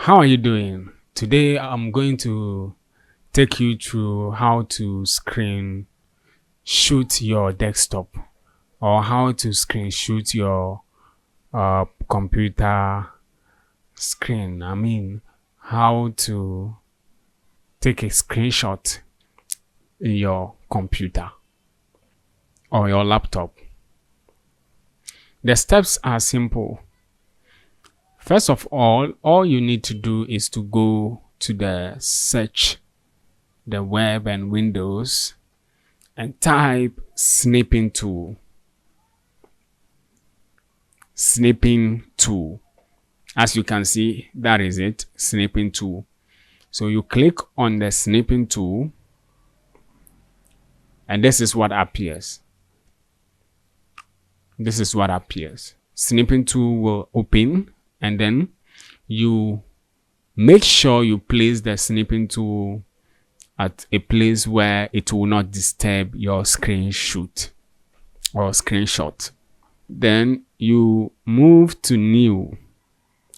How are you doing? Today I'm going to take you through how to screen shoot your desktop or how to screen shoot your computer screen. How to take a screenshot in your computer or your laptop. The steps are simple. First of all you need to do is to go to the search, the web and Windows, and type snipping tool. Snipping tool. As you can see, that is it, snipping tool. So you click on the snipping tool, and this is what appears. This is what appears. Snipping tool will open, and then you make sure you place the snipping tool at a place where it will not disturb your screenshot or screenshot. Then you move to new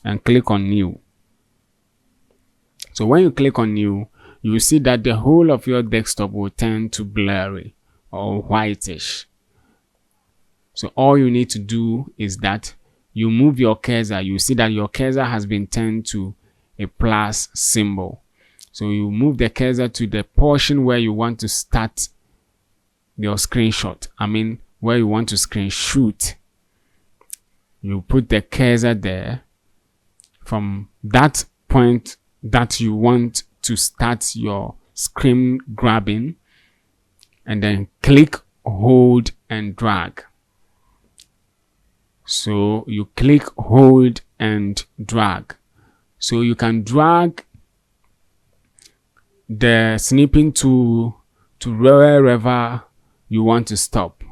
and click on new. So when you click on new, you will see that the whole of your desktop will turn to blurry or whitish. So all you need to do is that you move your cursor. You see that your cursor has been turned to a plus symbol. So you move the cursor to the portion where you want to start your screenshot. Where you want to screenshot. You put the cursor there. From that point that you want to start your screen grabbing, and then click, hold, and drag. So you click, hold, and drag. So you can drag the snipping tool to wherever you want to stop.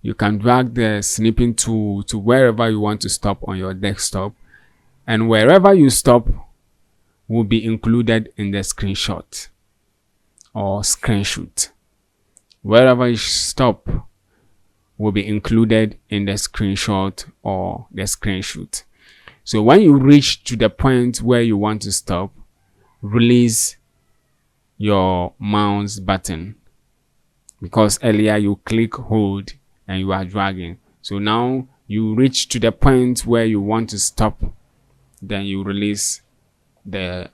You can drag the snipping tool to wherever you want to stop on your desktop, and wherever you stop will be included in the screenshot or screenshot. Wherever you stop will be included in the screenshot or the screenshot. So when you reach to the point where you want to stop, release your mouse button, because earlier you click, hold, and you are dragging. So now you reach to the point where you want to stop, then you release the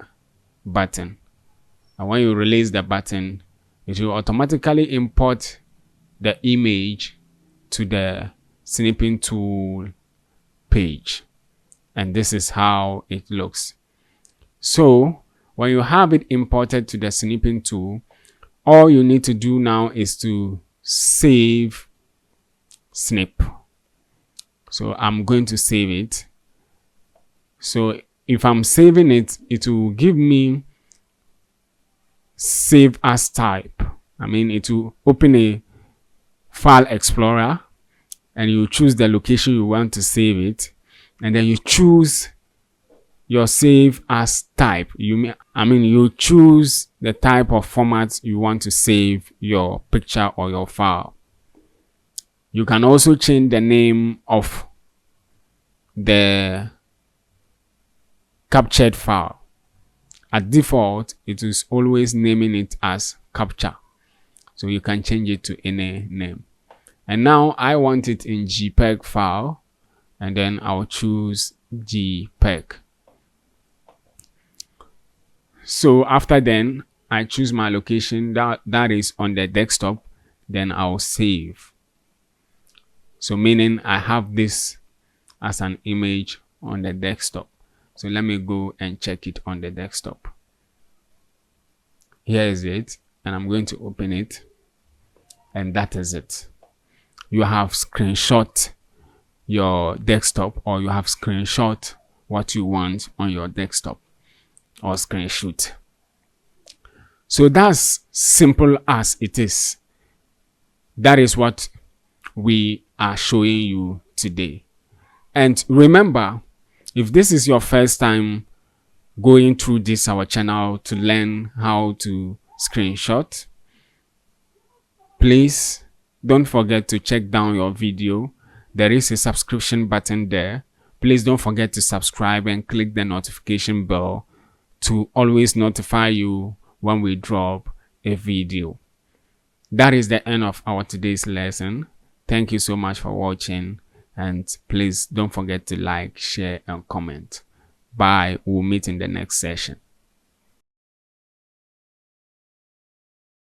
button. And when you release the button, it will automatically import the image to the snipping tool page, and this is how it looks. So when you have it imported to the snipping tool, all you need to do now is to save snip. So I'm going to save it. So if I'm saving it, it will give me save as type. It will open a file explorer, and you choose the location you want to save it, and then you choose your save as type. You choose the type of format you want to save your picture or your file. You can also change the name of the captured file. At default, it is always naming it as capture, so you can change it to any name. And now I want it in JPEG file, and then I'll choose JPEG. So after then, I choose my location that is on the desktop, then I'll save. So meaning I have this as an image on the desktop. So let me go and check it on the desktop. Here is it, and I'm going to open it, and that is it. You have screenshot your desktop, or you have screenshot what you want on your desktop or screenshot. So that's simple as it is. That is what we are showing you today. And remember, if this is your first time going through this our channel to learn how to screenshot, please don't forget to check down your video. There is a subscription button there. Please don't forget to subscribe and click the notification bell to always notify you when we drop a video. That is the end of our today's lesson. Thank you so much for watching, and please don't forget to like, share, and comment. Bye. We'll meet in the next session.